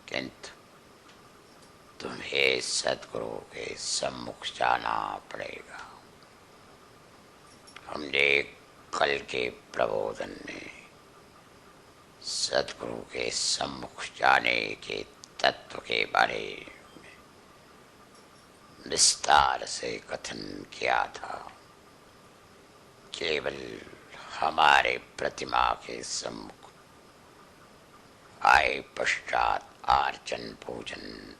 किंतु तुम्हें सदगुरु के सम्मुख जाना पड़ेगा। हमने कल के प्रबोधन में सदगुरु के सम्मुख जाने के तत्व के बारे में विस्तार से कथन किया था। केवल हमारे प्रतिमा के सम्मुख आए पश्चात आर्चन पूजन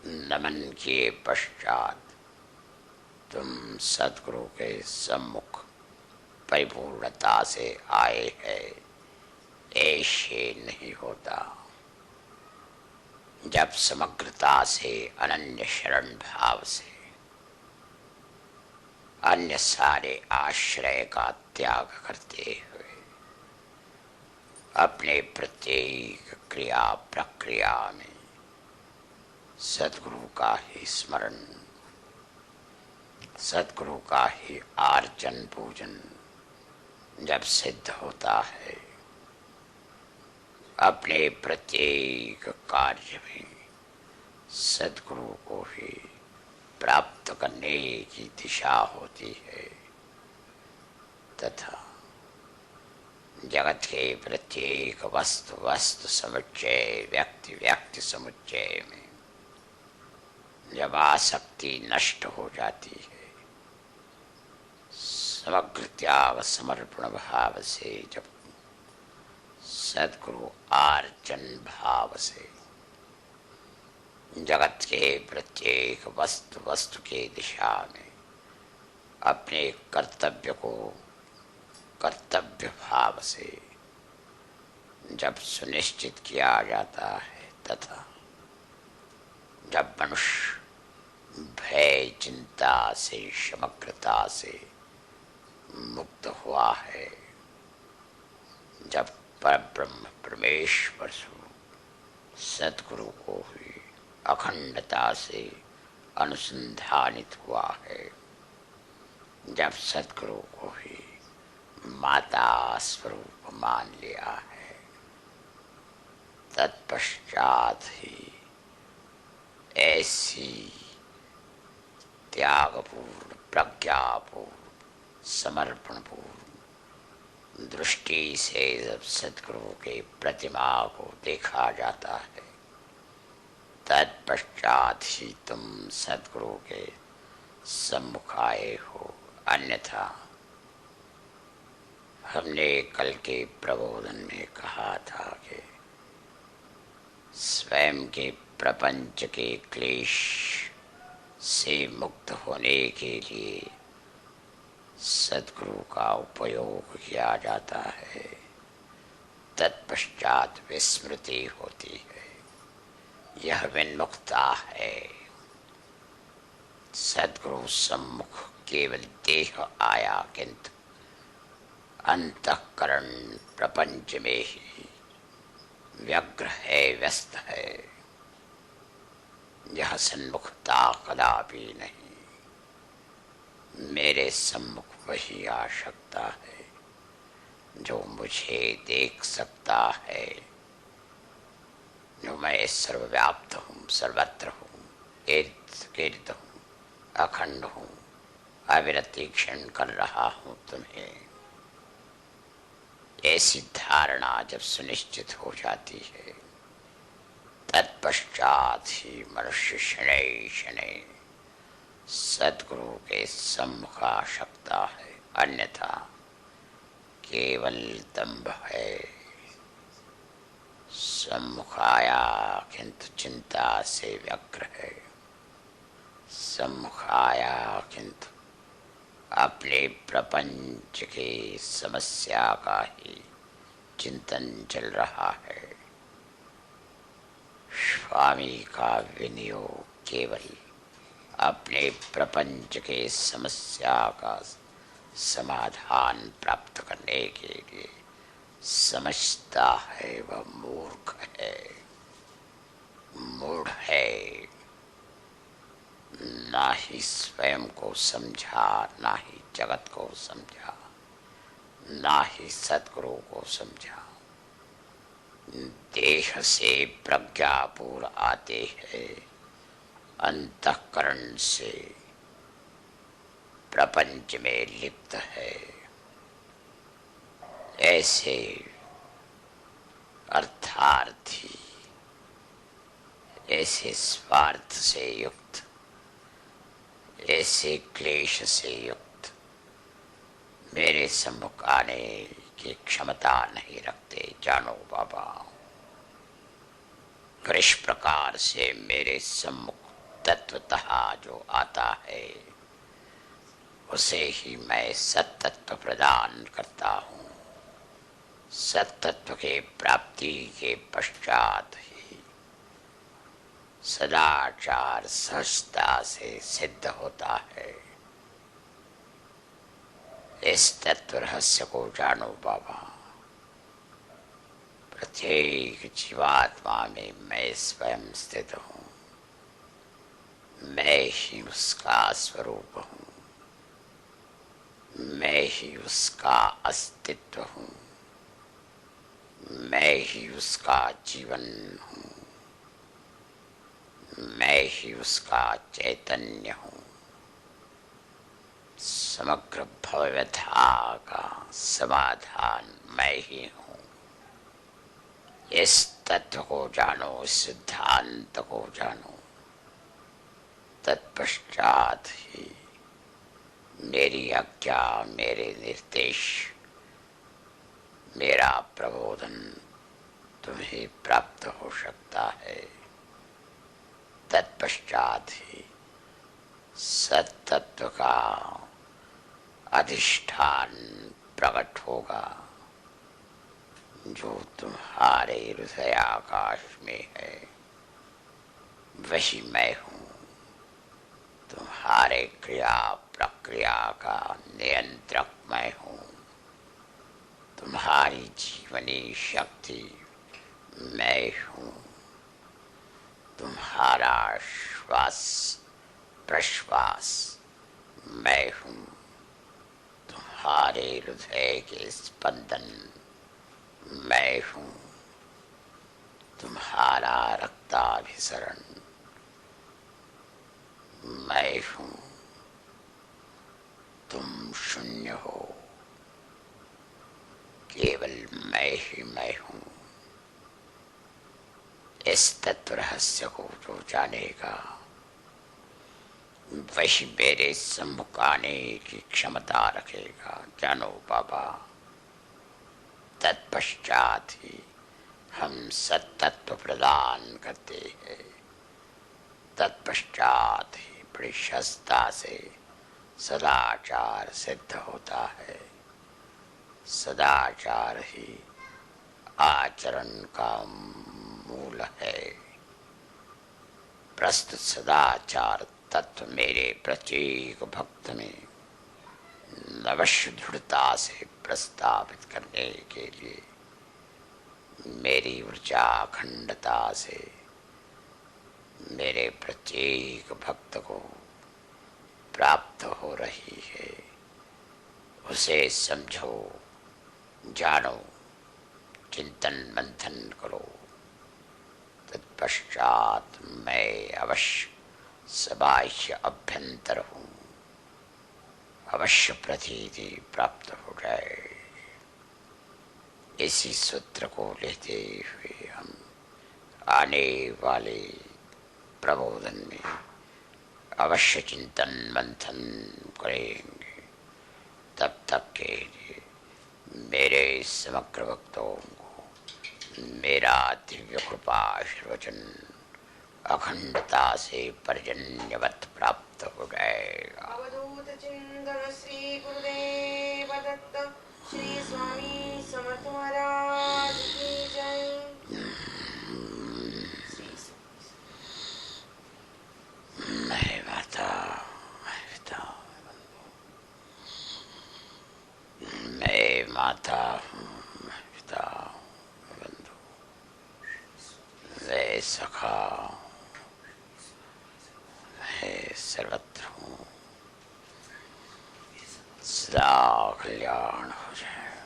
नमन किए पश्चात तुम सदगुरु के सम्मुख परिपूर्णता से आए हैं, ऐसे नहीं होता। जब समग्रता से अनन्य शरण भाव से अन्य सारे आश्रय का त्याग करते हुए अपने प्रत्येक क्रिया प्रक्रिया में सदगुरु का ही स्मरण, सदगुरु का ही आर्चन पूजन जब सिद्ध होता है, अपने प्रत्येक कार्य में सदगुरु को ही प्राप्त करने की दिशा होती है तथा जगत के प्रत्येक वस्तु वस्तु समुच्चय व्यक्ति व्यक्ति समुच्चय में जब आसक्ति नष्ट हो जाती है, समग्र त्याग समर्पण भाव से जब सदगुरु आर्चन भाव से जगत के प्रत्येक वस्तु वस्तु के दिशा में अपने कर्तव्य को कर्तव्य भाव से जब सुनिश्चित किया जाता है तथा जब मनुष्य भय चिंता से समग्रता से मुक्त हुआ है, जब परब्रह्म परमेश्वर सदगुरु को ही अखंडता से अनुसंधानित हुआ है, जब सदगुरु को ही माता स्वरूप मान लिया है, तत्पश्चात ही ऐसी त्यागपूर्ण प्रज्ञापूर्ण समर्पणपूर्ण दृष्टि से जब सदगुरु के प्रतिमा को देखा जाता है, तत्पश्चात ही तुम सदगुरु के सम्मुख आए हो। अन्यथा हमने कल के प्रबोधन में कहा था कि स्वयं के प्रपंच के क्लेश से मुक्त होने के लिए सदगुरु का उपयोग किया जाता है, तत्पश्चात विस्मृति होती है। यह विन्मुक्ता है। सदगुरु सम्मुख केवल देह आया, किंतु अंतःकरण प्रपंच में ही व्यग्र है, व्यस्त है। यह सन्मुखता कदापि नहीं। मेरे सम्मुख वही आ सकता है जो मुझे देख सकता है, जो मैं सर्वव्याप्त हूँ, सर्वत्र हूँ, इर्द-गिर्द हूँ, अखंड हूँ, अविरति क्षण कर रहा हूँ तुम्हें। ऐसी धारणा जब सुनिश्चित हो जाती है, तत्पश्चात ही मनुष्य शनैः शनैः सदगुरु के सम्मुख आ सकता है। अन्यथा केवल दंभ है। सम्मुख आया किंतु चिंता से व्यग्र है, सम्मुख आया किंतु अपने प्रपंच की समस्या का ही चिंतन चल रहा है। स्वामी का विनियोग केवल अपने प्रपंच के समस्या का समाधान प्राप्त करने के लिए समझता है, वह मूर्ख है, मूढ़ है। ना ही स्वयं को समझा, ना ही जगत को समझा, ना ही सदगुरु को समझा। देह से प्रज्ञापूर आते हैं, अंतःकरण से प्रपंच में लिप्त है। ऐसे अर्थार्थी, ऐसे स्वार्थ से युक्त, ऐसे क्लेश से युक्त मेरे सम्मुख आने की क्षमता नहीं रखते। जानो बाबा, किस प्रकार से मेरे सम्मुख तत्वतः जो आता है उसे ही मैं सत्तत्व प्रदान करता हूँ। सत्तत्व के प्राप्ति के पश्चात ही सदाचार सहजता से सिद्ध होता है। इस तत्व रहस्य को जानो बाबा। प्रत्येक जीवात्मा में मैं स्वयं स्थित हूँ, मैं ही उसका स्वरूप हूँ, मैं ही उसका अस्तित्व हूँ, मैं ही उसका जीवन हूँ, मैं ही उसका चैतन्य हूँ। समग्र भवव्यथा का समाधान मैं ही हूँ। इस तत्व को जानो, इस सिद्धांत को जानो, तत्पश्चात ही मेरी आज्ञा, मेरे निर्देश, मेरा प्रबोधन तुम्हें प्राप्त हो सकता है। तत्पश्चात ही सत्तत्व का अधिष्ठान प्रकट होगा जो तुम्हारे हृदय आकाश में है। वही मैं हूँ, तुम्हारे क्रिया प्रक्रिया का नियंत्रक मैं हूँ। तुम्हारी जीवनी शक्ति मैं हूँ। तुम्हारा श्वास प्रश्वास मैं हूँ। तुम्हारे हृदय के स्पंदन मैं हूँ। तुम्हारा रक्ताभिसरण मैं हूँ। तुम शून्य हो, केवल मैं ही मैं हूँ। इस तत्व रहस्य को जो जानेगा वही मेरे सम्मुख आने की क्षमता रखेगा। जानो बाबा, तत्पश्चात ही हम सत्तत्व प्रदान करते हैं। तत्पश्चात ही बड़ी सहजता से सदाचार सिद्ध होता है। सदाचार ही आचरण का मूल है। प्रस्तुत सदाचार तत्व मेरे प्रत्येक भक्त में अवश्य दृढ़ता से प्रस्तावित करने के लिए मेरी ऊर्जा अखंडता से मेरे प्रत्येक भक्त को प्राप्त हो रही है। उसे समझो, जानो, चिंतन मंथन करो। तत्पश्चात मैं अवश्य सबाह्य अभ्यंतर हूँ, अवश्य प्रतीति प्राप्त हो जाए। इसी सूत्र को लेते हुए हम आने वाले प्रबोधन में अवश्य चिंतन मंथन करेंगे। तब तक के लिए मेरे समग्र भक्तों को मेरा दिव्य कृपा आशीर्वचन अखंडता से पर्जन्यवत प्राप्त हो जाएगा। अवधूत चिंतन श्री गुरुदेव दत्त श्री स्वामी समर्थ महाराज की जय। मैं माता, मैं पिता, मैं माता हूँ, मैं पिता, मैं बंधु, मैं सखा, मैं सर्वत्र हूँ। सदा कल्याण हो जाए।